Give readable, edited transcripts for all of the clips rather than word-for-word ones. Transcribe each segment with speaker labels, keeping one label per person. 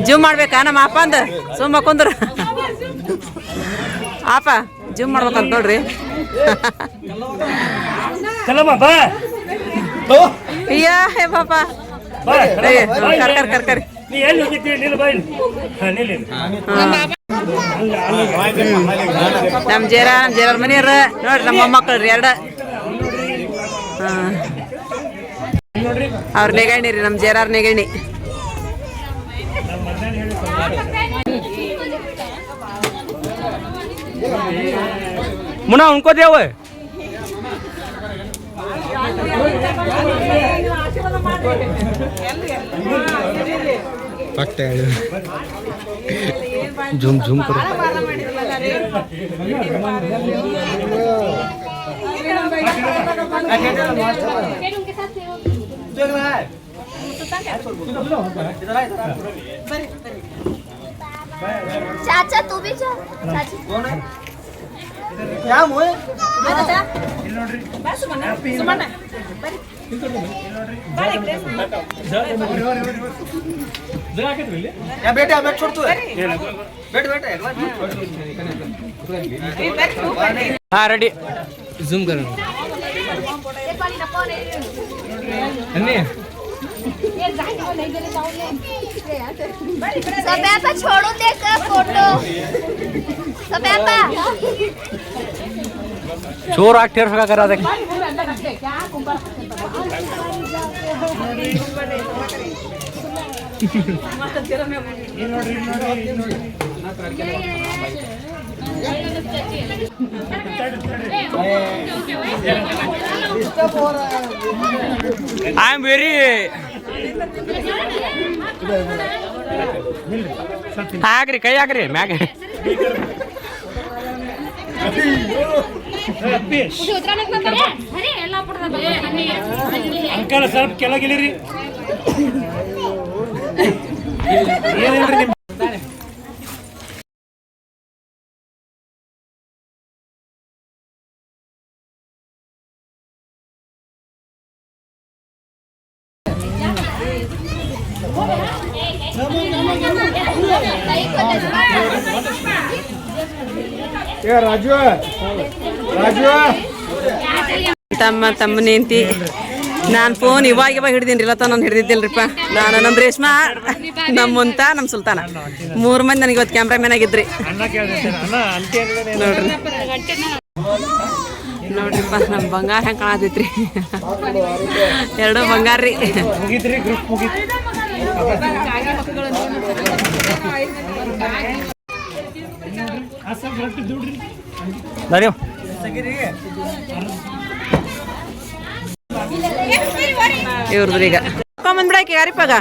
Speaker 1: zoom ಮಾಡ್ಬೇಕಾ ನಮ್ಮ ಅಪ್ಪ ಅಂದ ಸುಮ್ಮ ಕುಂದ್ರ ಅಪ್ಪ ಜೂಮ್ ಮಾಡ್ಬೇಕಂತ ನೋಡ್ರಿ ಅಯ್ಯ ಹೇ ಪಾಪ ಕರ್ಕರಿ ನಮ್ಮ ಜೇರಾರ್ ಮನೆಯವ್ರ ನೋಡ್ರಿ ನಮ್ಮ ಮೊಮ್ಮಕ್ಕಳ್ರಿ ಎರಡು ಅವ್ರ ನೆಗಣಿ ರೀ ನಮ್ಮ ಜೇರಾರ್ ನೆಗಣಿ
Speaker 2: मुना उनको दे हुए झूम झूम करो
Speaker 3: चाचा तू भी जा चाची कौन है क्या मोए चाचा बस सुमन सुमन बरी बरी प्लेस जरा के ले या बेटा बैठ छोड़ तू बैठ बैठ
Speaker 2: हां रेडी जूम करो
Speaker 3: एक वाली ना कौन है
Speaker 2: अन्नी
Speaker 3: ये जाके नहीं गेले जाऊले सब पे छोड़ो देख फोटो सब पे
Speaker 2: चोर 8 का करा दे
Speaker 3: क्या कुंबर
Speaker 2: आई एम वेरी ಹಾಕ್ರಿ ಕೈ ಹಾಕ್ರಿ ಮ್ಯಾಗ ಅಂಕಲ್ ಸ್ವಲ್ಪ ಕೆಳಗಿಳಿರಿ ಏನಿಲ್ರಿ
Speaker 4: ರಾಜು
Speaker 1: ತಮ್ಮನೇಂತಿ ನಾನು ಫೋನ್ ಇವಾಗ ಹಿಡ್ದೀನಿ ಇಲ್ಲ ನಾನು ಹಿಡ್ದಿದ್ದಿಲ್ರಿಪ್ಪ ನಾನು ನಮ್ಮ ರೇಷ್ಮಾ ನಮ್ಮ ಮುಂತ ನಮ್ಮ ಸುಲ್ತಾನ 3 ಮಂದಿ ನನಗೆ ಇವತ್ತು ಕ್ಯಾಮ್ರಾಮ್ಯಾನ್ ಆಗಿದ್ರಿ ನೋಡ್ರಿಪ್ಪ ನಮ್ಮ ಬಂಗಾರ ಹೆಂಗೆ ಕಾಣತೈತ್ರಿ ಎರಡು ಬಂಗಾರ ರೀ ಇವ್ರದ್ರಿ ಈಗ ಬಂದ್ಬಿಡಾಕಿ ಯಾರಿಪ್ಪಾಗ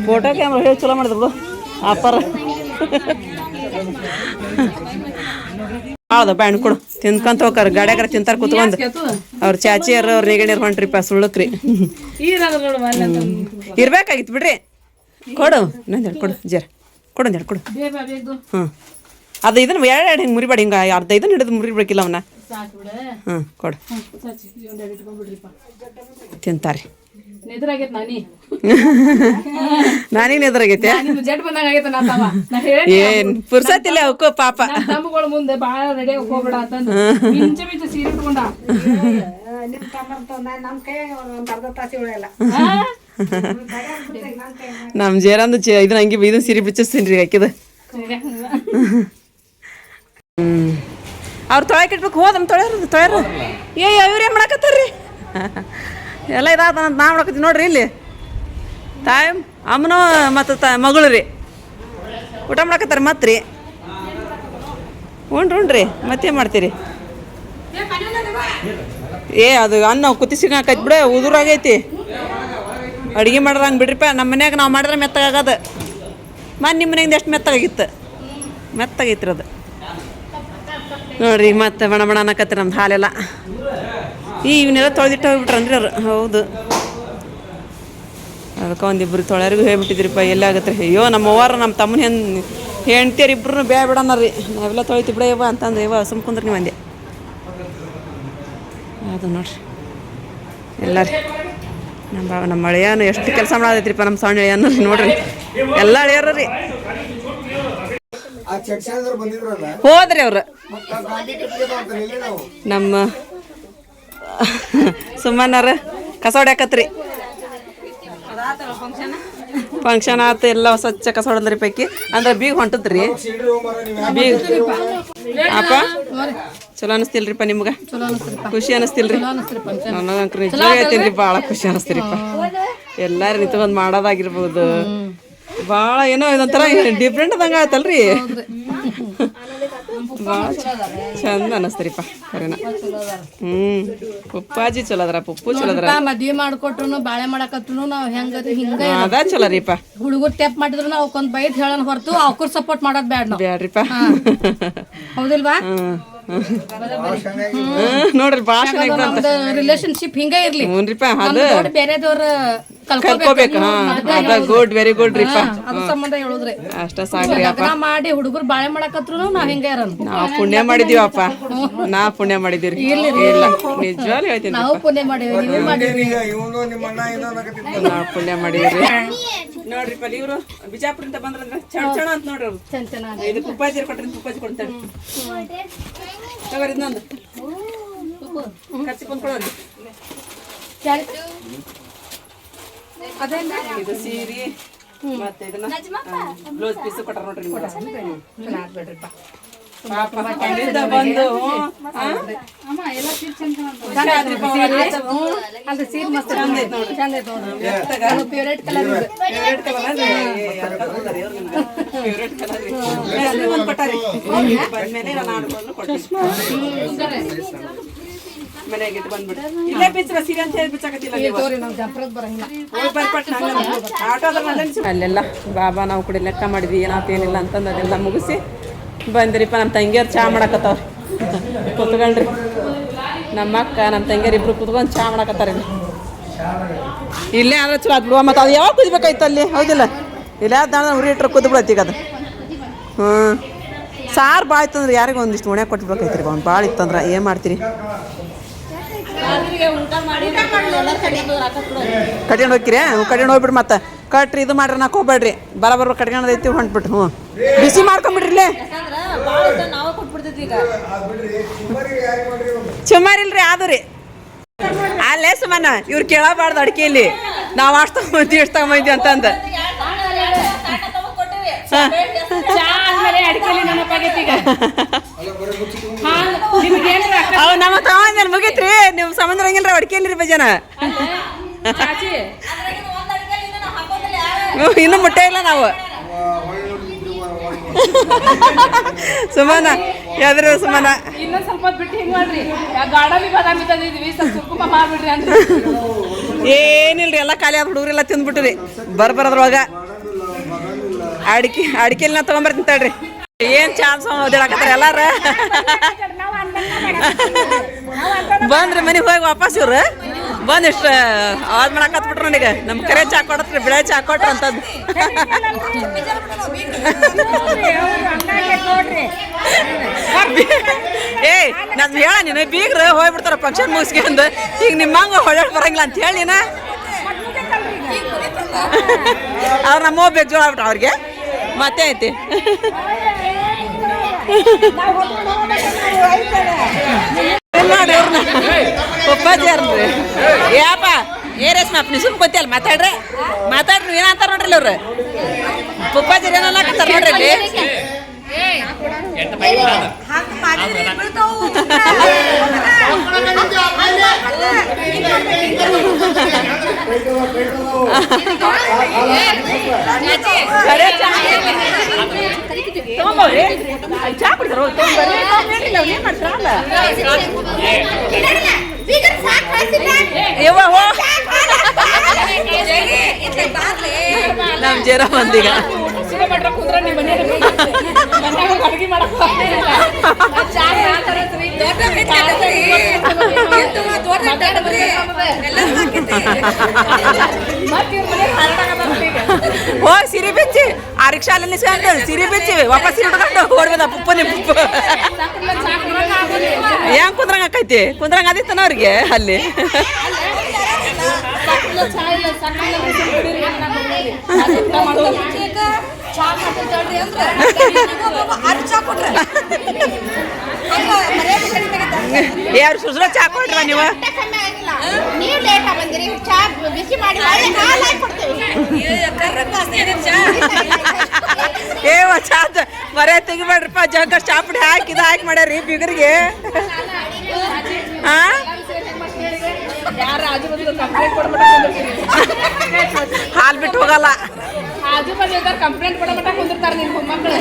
Speaker 1: ಫೋಟೋ ಕ್ಯಾಮ್ರಾ ಹೇಳಿ ಚಲೋ ಮಾಡಿದ್ರು ಆಪರ್ ಹೌದಾ ಬ್ಯಾಂಡ್ ಕೊಡು ತಿನ್ಕೊಂತ ಹೋಗಾರ ಗಾಡ್ಯಾಗಾರ ತಿಂತಾರ ಕುತ್ಕೊಂಡು ಅವ್ರ ಚಾಚಿಯರ್ ಅವ್ರ ನೆಗಣಿಯರ್ ಹೊಂಟ್ರಿಪ್ಪ ಸುಳ್ಳಕ್ರಿ ಇರ್ಬೇಕಾಗಿತ್ತು ಬಿಡ್ರಿ ಕೊಡು ನಂದೇಳಿ ಕೊಡು ಜರ ಕೊಡು ಅಂದೇಳಿ ಕೊಡು ಹ್ಞೂ ಅದು ಇದನ್ನ ಎರಡು ಹಿಂಗೆ ಮುರಿಬೇಡ ಹಿಂಗೆ ಅರ್ಧ ಇದನ್ನ ಹಿಡಿದು ಮುರಿಬೇಕಿಲ್ಲ ಅವನ್ನ ಹ್ಞೂ ಕೊಡು ತಿಂತಾರೆ ನಾನೇನು ಎದುರಾಗೈತೆ ಏನ್ ಪುರ್ಸತ್ತಿಲ್ಲ ಅವಕ್ಕೂ ಪಾಪ
Speaker 5: ಮುಂದೆ ಬಾಳ ರೆಡಿ ಹೋಗ್ಬೇಡ ಸೀರೆ ಇಟ್ಕೊಂಡ
Speaker 1: ನಮ್ ಜೇರಂದು ಇದನ್ನ ಹಂಗೆ ಇದನ್ನ ಸೀರೆ ಬಿಚ್ಚಿಸ್ತೀನಿ ಹಾಕಿದ ಅವ್ರು ತೊಳಕಿಟ್ಬೇಕು ಹೋದಮ್ ತೊಳ್ಯಾರ ಏ ಇವ್ರು ಏನ್ ಮಾಡಕತ್ತಾರ್ರಿ ಎಲ್ಲ ಇದಾದ ನಾ ಮಾಡಕತ್ತೀನಿ ನೋಡ್ರಿ ಇಲ್ಲಿ ತಾಯಿ ಅಮ್ಮನೂ ಮತ್ತು ಮಗಳು ರೀ ಊಟ ಮಾಡಕತ್ತಾರೆ ಮತ್ತೆ ರೀ ಉಣ್ರಿ ಮತ್ತೇನು ಮಾಡ್ತೀರಿ ಏ ಅದು ಅನ್ನ ಕುದಿಸಿಗಾಕೈತಿ ಬಿಡ ಉದುರಾಗೈತಿ ಅಡುಗೆ ಮಾಡ್ರಂಗೆ ಬಿಡ್ರಿಪ್ಪ ನಮ್ಮ ಮನ್ಯಾಗ ನಾವು ಮಾಡಿದ್ರೆ ಮೆತ್ತಗಾಗದ ನಿಮ್ಮ ಮನೆಯಿಂದ ಎಷ್ಟು ಮೆತ್ತಗಾಗಿತ್ತು ಮೆತ್ತಗೈತ್ರಿ ಅದು ನೋಡ್ರಿ ಮತ್ತೆ ಬಣ ಬಣ ಅನ್ನಕತ್ರಿ ನಮ್ದು ಹಾಲೆಲ್ಲ ಇವನ್ನೆಲ್ಲ ತೊಳೆದಿಟ್ಟು ಹೋಗ್ಬಿಟ್ರನ್ರಿ ಅವ್ರು ಹೌದು ಅದಕ್ಕೆ ಒಂದಿಬ್ಬರು ತೊಳೆಯರಿಗೂ ಹೇಳ್ಬಿಟ್ಟಿದ್ರಿಪ್ಪ ಎಲ್ಲಾಗತ್ತೆ ಅಯ್ಯೋ ನಮ್ಮ ಅವ್ವಾರ ನಮ್ಮ ತಮ್ಮನ ಹೆಂಡ್ತಿಯರು ಇಬ್ರು ಬೇಡ ಬಿಡೋಣ ರೀ ನಾವೆಲ್ಲ ತೊಳಿತಿ ಬಿಡ ಇವ ಅಂತಂದ್ರೆ ಇವ ಸುಮ್ ಕುಂದ್ರಿ ನೀವು ಅಂದೆ ಅದು ನೋಡ್ರಿ ಎಲ್ಲರಿ ನಮ್ಮ ಅಳಿಯಾನು ಎಷ್ಟು ಕೆಲಸ ಮಾಡತೈತ್ರಿಪ್ಪ ನಮ್ಮ ಸಣ್ಣ ಅಳಿಯಾನು ರೀ ನೋಡ್ರಿ ಎಲ್ಲ ಅಳಿಯಾರ ರೀ ಹೋದ್ರಿ ಅವ್ರು ನಮ್ಮ ಸುಮ್ಮನಾರ ಕಸ ಹೊಡ್ಯಾಕತ್ರಿ ಫಂಕ್ಷನ್ ಆತು ಎಲ್ಲ ಸ್ವಚ್ಛ ಕಸ ಹೊಡೆದ್ರಿ ಪೈಕಿ ಅಂದ್ರೆ ಬೀಗ ಹೊಂಟದ್ರಿ ಬೀಗ ಅಪ್ಪ ಚಲೋ ಅನಿಸ್ತಿಲ್ರಿಪ್ಪ ನಿಮ್ಗೆ ಖುಷಿ ಅನಿಸ್ತಿಲ್ರಿ ನನಗಂಕ್ರ ನಿಜ ಹೇಳ್ತೀನಿ ಭಾಳ ಖುಷಿ ಅನಿಸ್ತಿರಿಪ್ಪ ಎಲ್ಲಾರು ನಿಂತ್ಕೊಂಡ್ ಮಾಡೋದಾಗಿರ್ಬೋದು ಭಾಳ ಏನೋ ಇದೊಂಥರ ಡಿಫ್ರೆಂಟ್ ಅದಂಗ ಆಯ್ತಲ್ರಿ ಭಾಳ ಚಂದ ಅನಸ್ತ್ರಿಪ್ಪ ಕರೆನ ಪಪ್ಪಾಜಿ ಚಲೋ ಅದ್ರ ಪಪ್ಪು ಚಲೋ ಅದ್ರ
Speaker 3: ಮದ್ವಿ ಮಾಡ್ಕೊಟ್ರು ಬಾಳೆ ಮಾಡಕತ್ರು ನಾವ್ ಹೆಂಗದ್ರಿ ಹಿಂಗ
Speaker 1: ಅದ ಚಲೋ ರೀಪ
Speaker 3: ಹುಡುಗರು ಟೆಪ್ ಮಾಡಿದ್ರು ನಾವ್ ಅವಕ್ಕೊಂದ್ ಬೈದ್ ಹೇಳೋಣ ಹೊರತು ಅವ್ರ ಸಪೋರ್ಟ್ ಮಾಡೋದ್ ಬ್ಯಾಡ ನಾವ್
Speaker 1: ಬ್ಯಾಡ್ರಿಪ್ಪ
Speaker 3: ಹೌದಿಲ್ವಾ
Speaker 1: ನೋಡ್ರಿ ಭಾಳ ಚೆನ್ನಾಗಿ
Speaker 3: ರಿಲೇಶನ್ಶಿಪ್ ಹಿಂಗ ಇರ್ಲಿ
Speaker 1: ಹ್ಞೂನ್ರಿಪ್ಪ ಅದು
Speaker 3: ಬೇರೆದವ್ರ
Speaker 1: ಕಲ್ಕೋಬೇಕು ಹಾ ಅದ ಗುಡ್ ವೆರಿ ಗುಡ್ ರೀಪ
Speaker 3: ಅದ್ರ ಸಂಬಂಧ ಹೇಳಿದ್ರಿ
Speaker 1: ಅಷ್ಟ ಸಾಕ್ರಿ ಅಪ್ಪ
Speaker 3: ಲಗ್ನ ಮಾಡಿ ಹುಡುಗರು ಬಾಳೆ ಮಾಡಕತ್ರು ನಾವ್ ಹಿಂಗ ಇರೋಣ
Speaker 1: ನಾವು ಪುಣ್ಯ ಮಾಡಿದೀವಪ್ಪ ನಾ ಪುಣ್ಯ ಮಾಡಿದೀವಿ ಇಲ್ಲ ನಿಜವಾಗ್ಲೂ ಹೇಳ್ತೀನಿ
Speaker 3: ನಾವು ಪುಣ್ಯ ಮಾಡೀವಿ ನೀವು ಮಾಡಿದ್ರಿ
Speaker 1: ನಾವು ಪುಣ್ಯ ಮಾಡಿವ್ರಿ ನೋಡ್ರಿಪ್ಪ ಇವ್ರು ಬಿಜಾಪುರಿಂದ ಬಂದ್ರಂದ್ರ ಚಣ ಅಂತ ನೋಡ್ರಿ ಅವ್ರು
Speaker 3: ಚೆನ್ನ ಚೆನ್ನಾಗಿ
Speaker 1: ಇದು ಪಪ್ಪಾಜಿ ಕೊಟ್ರಿ ಪಪ್ಪಾಜಿ ಕೊಡ್ತಾರೆ ತಗೋರಿ ಇನ್ನೊಂದು ಖರ್ಚು ಕೊಂಡ್ಕೊಳ್ಳೋರಿ ಇದು ಸೀರೆ ಮತ್ತೆ ಇದನ್ನ ಬ್ಲೌಸ್ ಪೀಸ್ ಕೊಟ್ಟಾರ ನೋಡ್ರಿ ನಿಮ್ಗೆ ಪಾಪ ಅಲ್ಲಿಂದ ಬಂದು
Speaker 3: ಅದು ಸೀರೆ ಮಸ್ತ್ ಚಂದ ಐತೆ ನೋಡ್ರಿ ಚಂದ ಐತೆ ನೋಡ್ರಿ ಫೇವ್ರೇಟ್ ಕಲರ್
Speaker 1: ಬಂದ್ಮೇಲೆ ನಾನು ಆಡ್ಕೊಂಡು ಕೊಡ್ತೀನಿ ಮನೆಗೆ ಇಟ್ಟು ಬಂದ್ಬಿಟ್ಟು ಇಲ್ಲೇ ಬಿಚ್ಚರ ಸೀರೆ ಅಂತ ಹೇಳಿ ಬಿಚ್ಚಾಕತ್ತಿಲ್ಲ ಅಲ್ಲೆಲ್ಲ ಬಾಬಾ ನಾವು ಕೂಡ ಲೆಕ್ಕ ಮಾಡಿದ್ವಿ ಏನಾತೇನಿಲ್ಲ ಅಂತಂದು ಅದೆಲ್ಲ ಮುಗಿಸಿ ಬಂದ್ರಿಪ್ಪ ನಮ್ಮ ತಂಗಿಯರು ಚಹಾ ಮಾಡಕತ್ತವ್ರಿ ಕುತ್ಕೊಂಡ್ರಿ ನಮ್ಮ ಅಕ್ಕ ನಮ್ಮ ತಂಗಿಯರು ಇಬ್ರು ಕುತ್ಕೊಂಡು ಚಹಾ ಮಾಡಕತ್ತಾರ ಇಲ್ಲೇ ಆದ್ರೆ ಚಲೋ ಅದು ಬಿಡುವ ಮತ್ತು ಅದು ಯಾವಾಗ ಕುದಿಬೇಕಾಯ್ತು ಅಲ್ಲಿ ಹೌದಿಲ್ಲ ಇಲ್ಲ ಅದ ಉರಿ ಇಟ್ರೆ ಕುದ್ದು ಬಿಡತ್ತೀಗ ಅದು ಸಾರು ಭಾಳ ಇತ್ತಂದ್ರೆ ಯಾರಿಗೂ ಒಂದಿಷ್ಟು ಒಣೆ ಕೊಟ್ಬಿಡ್ಬೇಕೈತ್ರಿ ಅವ್ನು ಭಾಳ ಇತ್ತಂದ್ರೆ ಏನು ಮಾಡ್ತೀರಿ ಕಟ್ಕೊಂಡು ಹೋಗ್ತೀರಿ ಕಟ್ಕೊಂಡು ಹೋಗ್ಬಿಡ್ರಿ ಮತ್ತೆ ಕಟ್ರಿ ಇದು ಮಾಡ್ರಿ ನಾಕ್ ಹೋಗ್ಬೇಡ್ರಿ ಬರ ಕಟ್ಕೊಂಡು ಐತಿ ಹೊಂಟ್ಬಿಟ್ರಿ ಬಿಸಿ ಮಾಡ್ಕೊಂಬಿಡ್ರಿ ಇಲ್ಲೇ ಸುಮಾರಿಲ್ರಿ ಅದು ರೀ ಅಲ್ಲೇ ಸುಮಾನ ಇವ್ರು ಕೇಳಬಾರ್ದು ಅಡಿಕೆಯಲ್ಲಿ ನಾವು ಅಷ್ಟು ತಗೊಂಬಂದಿ ಎಷ್ಟು ತಗೊಂಬಂದಿ ಅಂತಂದು ಅವ್ ನಮ್ಮ ತಗೊಂಡ್ ಮುಗೀತ್ರಿ ನಿಮ್ ಸಂಬಂಧ ಹಂಗಿಲ್ರಿ ಅಡಿಕೆಯಲ್ಲಿರಿ ಬಜನ ಇನ್ನು ಮುಟ್ಟೆ ಇಲ್ಲ ನಾವು ಸುಮಾನ ಯಾವ್ದ್ರ ಸುಮಾನ
Speaker 5: ಇನ್ನೊಂದ್ ಸ್ವಲ್ಪ ಬಿಟ್ಟು ಹಿಂಗ್ ಮಾಡ್ರಿ ಗಾರ್ಡನ್ ಬಾದಾಮಿ ತಂದಿದ್ವಿ ಸ್ವಲ್ಪ ಕುಂಕುಮ ಮಾಡ್ಬಿಡ್ರಿ ಅಂತ
Speaker 1: ಏನಿಲ್ರಿ ಎಲ್ಲ ಖಾಲಿ ಆದ ಹುಡುಗ್ರೆಲ್ಲ ತಿಂದ್ಬಿಟ್ರಿ ಬರದ್ರೊಳಗ ಅಡಿಕೆಲ್ಲ ತಗೊಂಬರ್ತೀನಿ ತಡ್ರಿ ಏನ್ ಚಾನ್ಸ್ ಓದಿಡಕತ್ತಾರ ಎಲ್ಲಾರ ಬಂದ್ರಿ ಮನೆಗೆ ಹೋಗಿ ವಾಪಸ್ ಇವ್ರು ಬಂದು ಇಷ್ಟು ಆವಾಜ್ ಮಾಡಾಕತ್ಬಿಟ್ರು ನನಗೆ ನಮ್ಮ ಕರೆ ಚಾ ಕೊಡತ್ರಿ ಬಿಳೆ ಚಾ ಕೊಟ್ರ ಅಂತದ್ದು ಏಯ್ ನಾನು ಹೇಳ ನೀನು ಬೀಗ್ರ ಹೋಗ್ಬಿಡ್ತಾರ ಫಂಕ್ಷನ್ ಮುಗಿಸ್ಕೊಂಡು ಈಗ ನಿಮ್ಮಂಗ ಹೊಳ್ಯಾಡ್ ಬರಂಗಿಲ್ಲ ಅಂತ ಹೇಳಿ ನೀನ ಅವ್ರು ನಮ್ಮ ಬೇಕು ಜೋಳ ಆಗ್ಬಿಟ್ಟ ಅವ್ರಿಗೆ ಮತ್ತೆ ಐತಿ ನೋಡಿ ಅವ್ರನ್ನ ಪಪ್ಪಾಜಿ ಯಾರ್ರಿ ಯಾಪ ಏ ರೇಷ್ಮಪ್ಪ ನೀವು ಸುಮ್ ಗೊತ್ತಿಲ್ಲ ಮಾತಾಡ್ರಿ ಏನಂತಾರ ನೋಡ್ರಿ ಅವ್ರು ಪಪ್ಪಾಜಿ ಏನನ್ನಾಕತ್ತಾರ ನೋಡ್ರಿ ಅಲ್ಲಿ ಚಾ ಕುಡಿದ್ರು ನಮ್ ಜರ ಬಂದೀಗ
Speaker 5: ಕುಂದ್ರ ನಿಮ್ಮ ಮನೆಯಾಗ ಅಡುಗೆ ಮಾಡಕ್
Speaker 1: ಹೋಗಿ ಸಿರಿ ಬೆಚ್ಚಿ ಆ ರಿಕ್ಷಾಲಿ ನಿಸ್ಕೊಂಡು ಸಿರಿ ಬೆಚ್ಚಿ ವಾಪಸ್ ಸಿರಿ ಹಿಡ್ಕೊಂಡು ಓಡ್ಬೇದ ಪುಪ್ಪನೇ ಪುಪ್ಪ ಹೆಂಗ್ ಕುಂದ್ರಂಗ ಆಕೈತಿ ಕುಂದ್ರಂಗ ಆದಿತ್ತನ ಅವ್ರಿಗೆ ಅಲ್ಲಿ ಯಾರು ಸುಸ್ರ ಚಾ ಕೊಟ್ರ ನೀವು
Speaker 3: ನೀವು ಲೇಟ್ ಬಂದಿರಿ ಚಾ ಬಿಸಿ ಮಾಡಿ
Speaker 1: ಏವ ಚಾ ಮರ್ಯಾ ತೆಗಿಬೇಡ್ರಪ್ಪ ಜಂಕ ಚಾ ಪುಡಿ ಹಾಕಿ ಹಾಕಿ ಮಾಡ್ಯಾರಿ ಬಿಗರಿಗೆ ಹಾಲು ಬಿಟ್ಟು ಹೋಗಲ್ಲ
Speaker 5: ಆಜು ಬಾಜು ಕಂಪ್ಲೇಂಟ್ ಕೊಡೋ ಮಟ್ಟ ಕುಂದಿರ್ತಾರೆ ನಿಮ್ಮ ಮೊಮ್ಮಕ್ಕಳು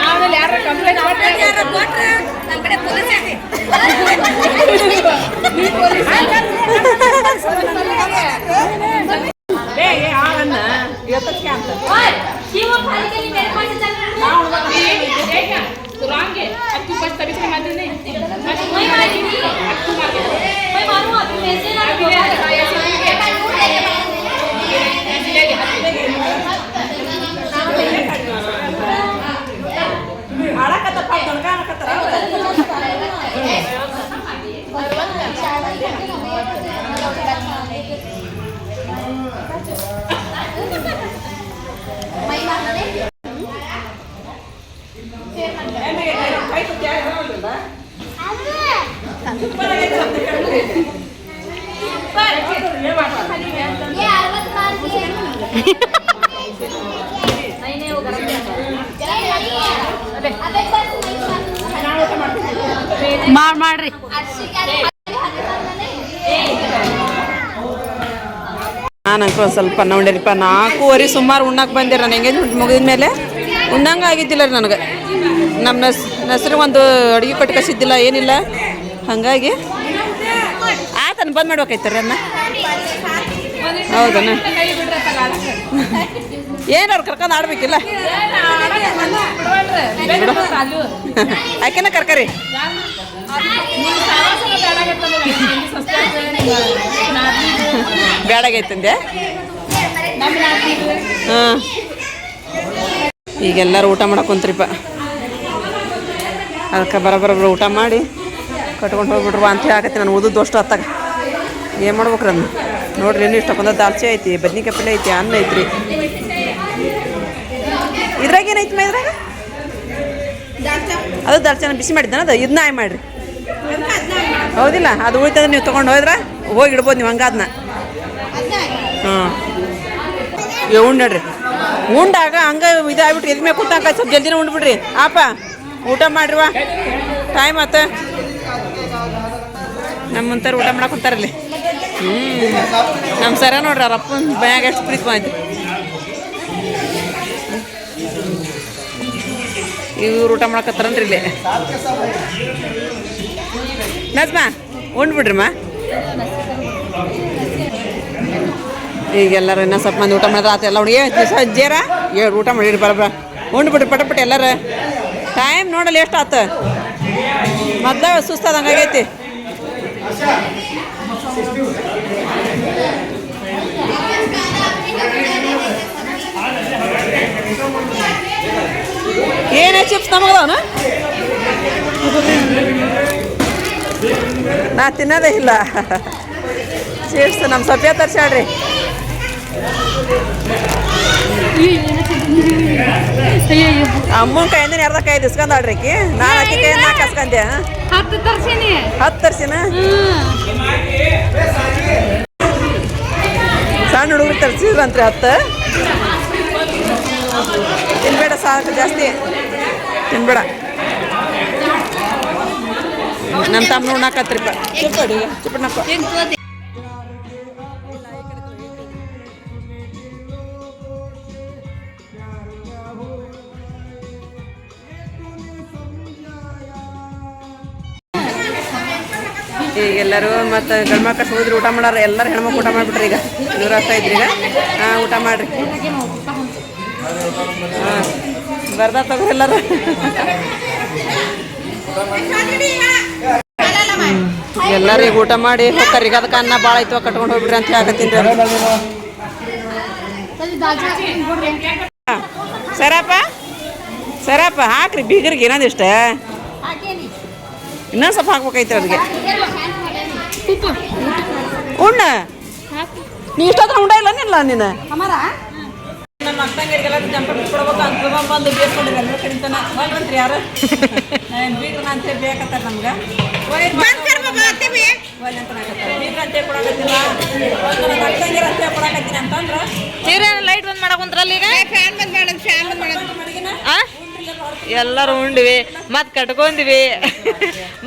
Speaker 5: ಆಮೇಲೆ ಯಾರ ಕಂಪ್ಲೇಂಟ್
Speaker 3: ಮಾಡ್ರಿ
Speaker 1: ನಾನು ಅಂಕಲ್ ಸ್ವಲ್ಪ ನೋಡಿರಿಪ್ಪ 4:15 ಸುಮಾರು ಉಣ್ಣಕ್ಕೆ ಬಂದಿರ ನಾನು ಎಂಗೇಜ್ಮೆಂಟ್ ಮುಗಿದ ಮೇಲೆ ಉಣ್ಣಂಗೆ ಆಗಿದ್ದಿಲ್ಲ ರೀ ನನಗೆ ನಮ್ಮ ಹೆಸ್ರಿಗೆ ಒಂದು ಅಡುಗೆ ಕೊಟ್ಟು ಕಸಿದ್ದಿಲ್ಲ ಏನಿಲ್ಲ ಹಾಗಾಗಿ ಆತನ ಬಂದ್ ಮಾಡ್ಬೇಕಾಯ್ತಾರೆ ಅನ್ನ ಹೌದಣ್ಣ ಏನಾರು ಕರ್ಕೊಂಡು ಆಡ್ಬೇಕಿಲ್ಲ ಆಕೆನ ಕರ್ಕರಿ ಬೇಡಾಗೈತಂದೆ ಹಾಂ ಈಗೆಲ್ಲರೂ ಊಟ ಮಾಡಕ್ಕೆ ಕುಂತ್ರಿಪ್ಪ ಅದಕ್ಕೆ ಬರೋಬ್ಬರ ಊಟ ಮಾಡಿ ಕಟ್ಕೊಂಡು ಹೋಗ್ಬಿಟ್ರು ಅಂತ ಹೇಳಕತ್ತಿ ನಾನು ಓದೋದು ಅಷ್ಟು ಹೊತ್ತಾಗ ಏನು ಮಾಡ್ಬೇಕ್ರಿ ಅದನ್ನ ನೋಡ್ರಿ ಇನ್ನೂ ಇಷ್ಟ ಬಂದ ದಾಲ್ಚಿ ಐತಿ ಬದ್ನಿಕಾಯಿ ಪಲ್ಯ ಐತಿ ಅನ್ನ ಐತ್ರಿ ಇದ್ರಾಗ ಏನೈತಿ ಮಾ ಇದ್ರಾಗ ಅದು ದಾಲ್ಚಾನ ಬಿಸಿ ಮಾಡಿದ್ದಾನ ಅದು ಇದನ್ನ ಆಯ್ ಮಾಡಿರಿ ಹೌದಿಲ್ಲ ಅದು ಉಳಿತಂದ್ರೆ ನೀವು ತೊಗೊಂಡು ಹೋದ್ರೆ ಹೋಗಿ ಇಡ್ಬೋದು ನೀವು ಹಂಗಾದ್ನ ಹಾಂ ಉಂಡ್ರಿ ಉಂಡಾಗ ಹಂಗೆ ಇದಾಗ್ಬಿಟ್ರಿ ಎದ್ ಮೇಲೆ ಕೂತಾಕ ಸ್ವಲ್ಪ ಜಲ್ದಿನ ಉಂಡ್ಬಿಡ್ರಿ ಆಪ ಊಟ ಮಾಡ್ರಿವಾ ಟೈಮ್ ಆತ ನಮ್ಮ ಮುಂತಾರ ಊಟ ಮಾಡಕ್ಕೆ ಕೂತಾರಲ್ಲಿ ನಮ್ಮ ಸರ ನೋಡ್ರಿ ಅವ್ರ ಅಪ್ಪನ ಬ್ಯಾಗ್ ಎಷ್ಟು ಪ್ರೀತಿ ಬಂತು ಇವ್ರು ಊಟ ಮಾಡಕತ್ತಾರನ್ರಿ ಇಲ್ಲಿ ನಜ್ಮಾ ಉಂಡ್ಬಿಡ್ರಿಮ್ಮ ಈಗೆಲ್ಲರೂ ಇನ್ನೂ ಸ್ವಲ್ಪ ಮಂದಿ ಊಟ ಮಾಡಿದ್ರೆ ಆತ ಎಲ್ಲ ಹುಡುಗಿ ಸಜ್ಜೇರ ಹೇಳಿ ಊಟ ಮಾಡಿರಿ ಬರಬ್ರ ಉಂಡ್ಬಿಡ್ರಿ ಪಟ ಎಲ್ಲರ ಟೈಮ್ ನೋಡಲ್ಲ ಎಷ್ಟು ಆತ ಮೊದ್ಲ ಸುಸ್ತದ ಹಂಗಾಗೈತಿ ಏನೇ ಚಿಪ್ಸ್ ನಮಗದವನ ನಾ ತಿನ್ನೋದೇ ಇಲ್ಲ ಚಿಪ್ಸ್ ನಮ್ಮ ಸಭ್ಯ ತರ್ಸಾಡ್ರಿ ಅಮ್ಮನ ಕೈಯಿಂದ ಅರ್ಧ ಕೈ ಇಸ್ಕೊಂಡಾಡ್ರಿ ಆಕಿ ನಾನು ಆಕಿ ಕೈ 4 ಹಸ್ಕೊಂಡೆ 10 ತರ್ಸಿನ ಸಣ್ಣ ಹುಡುಗರು ತರ್ಸಿದ್ರಂತ್ರಿ 10 ತಿನ್ಬೇಡ ಸಾಕು ಜಾಸ್ತಿ ತಿನ್ಬೇಡ ನಮ್ಮ ತಮ್ಮ ನೋಡಾಕತ್ರಿಪ್ಪ ಚಿಪ್ಪಡಿ ಚಿಪ್ಪಣ್ಣಪ್ಪ ಈಗೆಲ್ಲರೂ ಮತ್ತು ಗಂಡು ಮಕ್ಕಳು ಹೋದ್ರಿ ಊಟ ಮಾಡಾರ ಎಲ್ಲರೂ ಹೆಣ್ಮಕ್ಳು ಊಟ ಮಾಡಿಬಿಟ್ರಿ ಈಗ ಇವ್ರು ಆಗ್ತಾ ಇದ್ರಿ ಈಗ ಹಾಂ ಊಟ ಮಾಡಿರಿ ಹಾಂ ಬರ್ದ ತಗೋ ಎಲ್ಲರೂ ಎಲ್ಲರೂ ಈಗ ಊಟ ಮಾಡಿ ಹೋಗ್ತಾರೆ ಈಗ ಅದಕ್ಕೆ ಅನ್ನ ಭಾಳ ಐತವ ಕಟ್ಕೊಂಡು ಹೋಗ್ಬಿಡ್ರಿ ಅಂತ ಹೇಳಕತ್ತೀನಿ ರೀ ಸರಪ್ಪ ಹಾಕ್ರಿ ಬೀಗರಿಗೆ ಇನ್ನೊಂದಿಷ್ಟ ಇನ್ನೊಂದು ಸ್ವಲ್ಪ ಹಾಕ್ಬೇಕೈತೆ ಅವ್ರಿಗೆ ಉಣ್ಣ ನೀ ಇಷ್ಟೊತ್ತ ಉಂಡ ಇಲ್ಲ ನೀನು ನಮ್ಮ ಅಕ್ಕಂಗರಿಗೆಲ್ಲ ಜಂಪರ್ ಕೊಡ್ಬೇಕು ಅಂತ ಬಂದು ಬೇಸ್ಕೊಂಡಿಲ್ಲ ಎಲ್ಲ ಕಡಿತಾನ ಬಂದ್ರಿ ಯಾರು ಬೀಗ್ರನ ಅಂತ ಬೇಕತ್ತಾರ ನಮ್ಗೆ ಅಕ್ಕಂಗಿರ ಅಂತ ಕೊಡಕತ್ತೀನಿ ಅಂತಂದ್ರೆ
Speaker 6: ಲೈಟ್ ಬಂದ್ ಮಾಡಕ್ ಕುಂತ್ರಲ್ಲ ಈಗ ಫ್ಯಾನ್ ಬಂದ್ ಮಾಡೋದು ಫ್ಯಾನ್ ಬಂದ್ ಮಾಡೋದು ಎಲ್ಲರೂ ಉಂಡ್ವಿ ಮತ್ ಕಟ್ಕೊಂಡ್ವಿ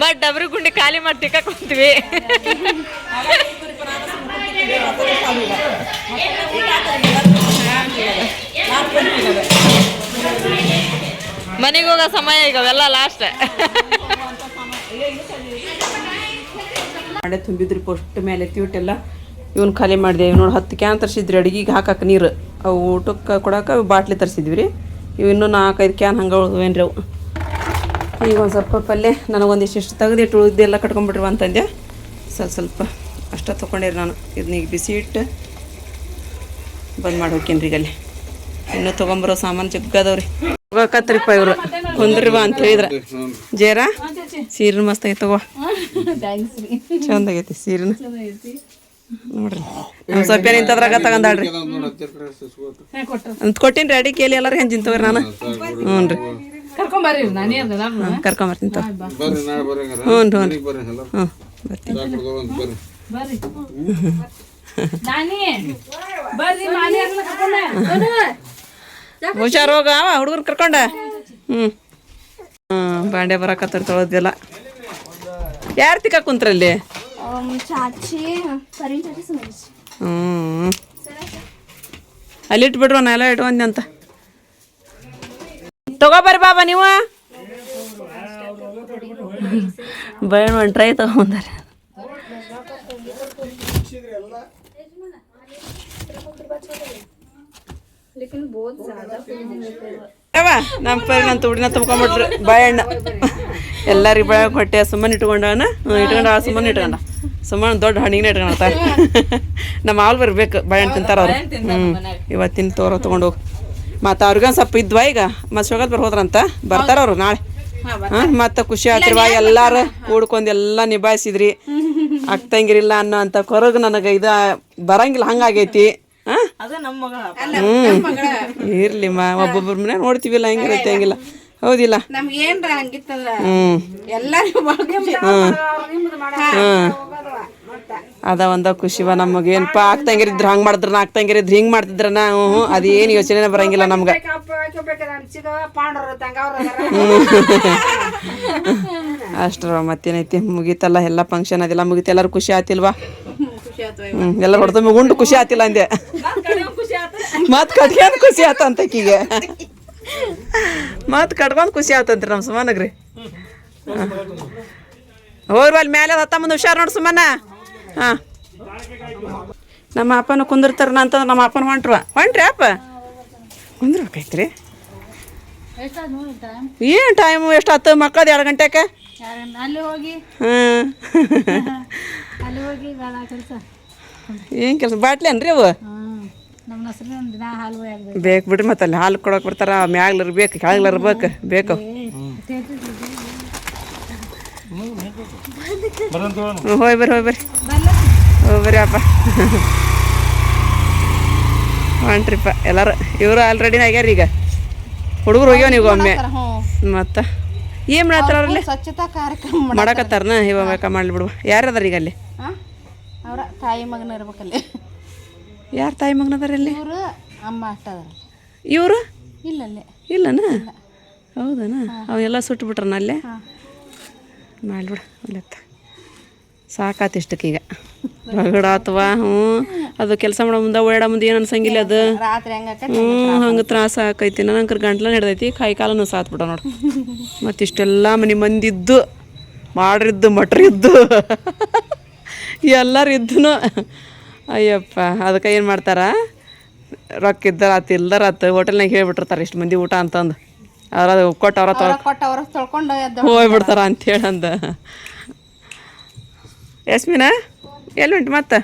Speaker 6: ಮತ್ ಡಬ್ರಿ ಗುಂಡಿ ಖಾಲಿ ಮಾಡಿ ತಿಕ್ಕಕ್ ಕುಂತೀವಿ ಮನೆಗೆ ಹೋಗೋ ಸಮಯ ಈಗ ಅವೆಲ್ಲ ಲಾಸ್ಟ್
Speaker 1: ಮಾಡೇ ತುಂಬಿದ್ರಿ ಪೋಸ್ಟ್ ಮೇಲೆ ತೀಟೆಲ್ಲ ಇವನ್ ಖಾಲಿ ಮಾಡಿದೆ ಇವ್ ನೋಡಿ 10 ಕ್ಯಾನ್ ತರಿಸಿದ್ರಿ ಅಡುಗೆಗೆ ಹಾಕಕ್ಕೆ ನೀರು ಅವು ಊಟಕ್ಕೆ ಕೊಡಕ್ಕೆ ಬಾಟ್ಲಿ ತರಿಸಿದ್ವಿ ರೀ ಇವು ಇನ್ನೂ 4-5 ಕ್ಯಾನ್ ಹಂಗೆ ಉಳಿದ್ವೇನ್ರಿ ಅವು ಈಗ ಒಂದು ಸ್ವಲ್ಪ ಪಲ್ಯ ನನಗೊಂದಿಷ್ಟು ತೆಗೆದಿಟ್ಟು ಉಳಿದೆಲ್ಲ ಕಟ್ಕೊಂಡ್ಬಿಟ್ರು ಅಂತಂದೆ ಸ್ವಲ್ಪ ಅಷ್ಟ ತೊಗೊಂಡಿರಿ ನಾನು ಇದನ್ನ ಈಗ ಬಿಸಿ ಇಟ್ಟು ಬಂದ್ ಮಾಡಿ ಹೋಗ್ತೀನಿ ಈಗ ಅಲ್ಲಿ ಇನ್ನೂ ತೊಗೊಂಬರೋ ಸಾಮಾನು ಜಗ್ಗದವ್ರಿ ಹೋಗಕತ್ರಿಪ್ಪ ಇವ್ರು ಕುಂದ್ರಿ ಬಾ ಅಂತ ಹೇಳಿದ್ರ ಜೇರ ಸೀರೆ ಮಸ್ತ್ ಆಗೈತೆ ತಗೋ ಚಂದ ಆಗೈತಿ ಸೀರೆನ ನೋಡ್ರಿ ನಮ್ಮ ಸ್ವಲ್ಪ ನಿಂತದ್ರಾಗ ತಗೊಂಡಾಳ್ರಿ ಅಂತ ಕೊಟ್ಟಿನ್ರಿ ಅಡಿಕೆ ಎಲ್ಲಿ ಎಲ್ಲರೂ ಹೆಂಜಿನ್ ತಗೋರಿ ನಾನು ಹ್ಞೂ ರೀ ಕರ್ಕೊಂಬರ್ತೀನಿ ತಗೋ ಹ್ಞೂ ಹ್ಞೂ ಬರ್ತೀನಿ ಹುಷಾರು ಹೋಗ ಹುಡುಗರು ಕರ್ಕೊಂಡ ಬಾಂಡೆ ಬರಕತ್ತಾರ ತೊಳೋದಿಲ್ಲ ಯಾರು ತಿಕ್ಕ ಕುಂತ್ರಲ್ಲಿ ಅಲ್ಲಿ ಇಟ್ಬಿಡ್ರು ನಾ ಎಲ್ಲ ಇಟ್ಕೊಂಡೆ ಅಂತ ತಗೋಬರ್ರಿ ಬಾಬಾ ನೀವು ಬಣ್ಣ ಟ್ರೈ ತಗೊಂಬಂದಾರೆ ನಮ್ಮ ಪರಿ ನನ್ನ ತುಡಿನ ತುಂಬ್ಕೊಂಬಿಟ್ರು ಬಾಳೆಹಣ್ಣು ಎಲ್ಲರಿಗೆ ಬಾಳೆ ಹೊಟ್ಟೆ ಸುಮ್ಮನೆ ಇಟ್ಕೊಂಡವನ ಸುಮ್ಮನೆ ಇಟ್ಕೊಂಡ ಸುಮ್ಮನೆ ದೊಡ್ಡ ಹಣ್ಣಿಗೆ ಇಟ್ಕೊಂಡ ನಮ್ಮ ಮಾವಲ್ ಬರ್ಬೇಕು ಬಾಳೆಹಣ್ಣು ತಿಂತಾರ ಅವ್ರು ಇವತ್ತಿನ ತೋರ ತೊಗೊಂಡು ಹೋಗಿ ಮತ್ತು ಅವ್ರಿಗೊಂದು ಸ್ವಲ್ಪ ಇದ್ವಾ ಈಗ ಮತ್ತು ಶೋಗತ್ ಹೋದ್ರಂತ ಬರ್ತಾರ ಅವರು ನಾಳೆ ಮತ್ತು ಖುಷಿ ಆಗ್ತಿರ್ವ ಎಲ್ಲಾರು ಕೂಡ್ಕೊಂಡು ಎಲ್ಲ ನಿಭಾಯಿಸಿದ್ರಿ ಅಕ್ತಂಗಿರಿಲ್ಲ ಅನ್ನೋ ಅಂತ ಕೊರಗು ನನಗೆ ಇದು ಬರಂಗಿಲ್ಲ ಹಂಗಾಗೈತಿ ಇರ್ಲಿ ಒಬ್ಬೊಬ್ಬರ ಮನೆ ನೋಡ್ತೀವಿಲ್ಲ ಹೆಂಗಿರುತ್ತೆ ಹಂಗಿಲ್ಲ ಹೌದಿಲ್ಲ ಅದ ಒಂದ ಖುಷಿವ ನಮಗೇನಪ್ಪ ಆಗ್ತಂಗಿರಿದ್ರು ಹಂಗೆ ಮಾಡಿದ್ರ ಆಗ್ತಂಗಿರಿದ್ರು ಹಿಂಗೆ ಮಾಡ್ತಿದ್ರ ನಾವು ಅದೇನು ಯೋಚನೆ ಬರಂಗಿಲ್ಲ ನಮ್ಗೆ ಅಷ್ಟ್ರ ಮತ್ತೇನೈತಿ ಮುಗೀತಲ್ಲ ಎಲ್ಲ ಫಂಕ್ಷನ್ ಅದೆಲ್ಲ ಮುಗೀತು ಎಲ್ಲರೂ ಖುಷಿ ಆತಿಲ್ವಾ ಎಲ್ಲ ಹೊಡೆದ ಉಂಡು ಖುಷಿ ಆತಿಲ್ಲ ಅಂದೆ ಮತ್ ಕಟ್ಕೊಂಡ್ ಖುಷಿ ಆತ ಅಂತಕೀಗೆ ಮತ್ ಕಟ್ಕೊಂಡ್ ಖುಷಿ ಆತಂತ್ರಿ ನಮ್ಮ ಸುಮನಗ್ರಿ ಹೋಗ್ರಿ ಅಲ್ಲಿ ಮೇಲೆ ಹತ್ತ ಮುಂದೆ ಹುಷಾರ್ ನೋಡಿ ಸುಮನ ನಮ್ಮ ಅಪ್ಪನ ಕುಂದಿರ್ತಾರ ಅಂತಂದ್ರೆ ನಮ್ಮ ಅಪ್ಪನ ಹೊಂಟ್ರಿ ಅಪ್ಪ ಕುಂದ್ರಬೇಕೈತ್ರಿ ಏನು ಟೈಮು ಎಷ್ಟು ಹತ್ತು ಮಕ್ಕಳದು 2 ಗಂಟೆಗೆ ಏನು ಕೆಲಸ ಬಾಟ್ಲಿ ಅನ್ರಿ ಅವು ಬೇಕು ಬಿಡ್ರಿ ಮತ್ತೆ ಅಲ್ಲಿ ಹಾಲು ಕೊಡೋಕೆ ಬರ್ತಾರ ಮ್ಯಾಗ್ಲರ್ ಬೇಕು ಕೆಳಗ್ಲರ್ ಬೇಕು ಹೋಯ್ ಬರ್ರಿ ಅಪ್ಪ ಹೊಂಟ್ರಿಪ್ಪ ಎಲ್ಲಾರು ಇವರು ಆಲ್ರೆಡಿ ಆಗ್ಯಾರ ಈಗ ಹುಡುಗರು ಹೋಗ್ಯಾವ ನೀವು ಒಮ್ಮೆ ಮತ್ತು ಏನು ಮಾಡತ್ತಾರ ಅವ್ರಲ್ಲಿ
Speaker 3: ಸ್ವಚ್ಛತಾ ಕಾರ್ಯಕ್ರಮ
Speaker 1: ಮಾಡಕತ್ತಾರನ ಇವಾಗ ಮಾಡ್ಲಿ ಬಿಡುವ ಯಾರು ಅದಾರ ಈಗ ಅಲ್ಲಿ
Speaker 3: ಅವರ ತಾಯಿ ಮಗನ ಇರ್ಬೇಕಲ್ಲಿ
Speaker 1: ಯಾರು ತಾಯಿ ಮಗನ ಅದಾರ ಅಲ್ಲಿ
Speaker 3: ಇವರು ಅಮ್ಮ ಅಷ್ಟ ಅದಾರ
Speaker 1: ಇವರು
Speaker 3: ಇಲ್ಲನ
Speaker 1: ಹೌದನ ಅವನ್ನೆಲ್ಲ ಸುಟ್ಟು ಬಿಟ್ರನ ಅಲ್ಲೇ ಮಾಡ್ಬಿಡ ಅಲ್ಲತ್ತ ಸಾಕಾತು ಇಷ್ಟಕ್ಕೀಗ ರಗಡ ಅಥವಾ ಅದು ಕೆಲಸ ಮಾಡೋ ಮುಂದೆ ಓಡಾಡೋ ಮುಂದೆ ಏನು ಅನ್ಸಂಗಿಲ್ಲ ಅದು ಹಂಗೆ ತ್ರಾಸ ಆಕೈತಿ ನನಗೆ ಗಂಟ್ಲ ಹಿಡ್ದೈತಿ ಕೈ ಕಾಲನು ಸಾತ್ಬಿಟ್ಟ ನೋಡು ಮತ್ತು ಇಷ್ಟೆಲ್ಲ ಮಂದಿದ್ದು ಮಾಡ್ರಿದ್ದು ಮಟ್ರಿದ್ದು ಎಲ್ಲರೂ ಇದ್ದು ಅಯ್ಯಪ್ಪ ಅದಕ್ಕೆ ಏನು ಮಾಡ್ತಾರ ರೊಕ್ಕ ಇದ್ದಾರ ಆತು ಇಲ್ದಾರ ಆತು ಹೋಟೆಲ್ನಾಗ ಹೇಳ್ಬಿಟ್ಟಿರ್ತಾರೆ ಇಷ್ಟು ಮಂದಿ ಊಟ ಅಂತಂದು ಅವ್ರ ಕೊಟ್ಟು ತೊಳ್ಕೊಂಡು ಹೋಗ್ಬಿಡ್ತಾರ ಅಂತೇಳಿ ಅಂದ ಯಸ್ಮಿನಾ ಎಲ್ಲಿ ಉಂಟು ಮತ್ತೆ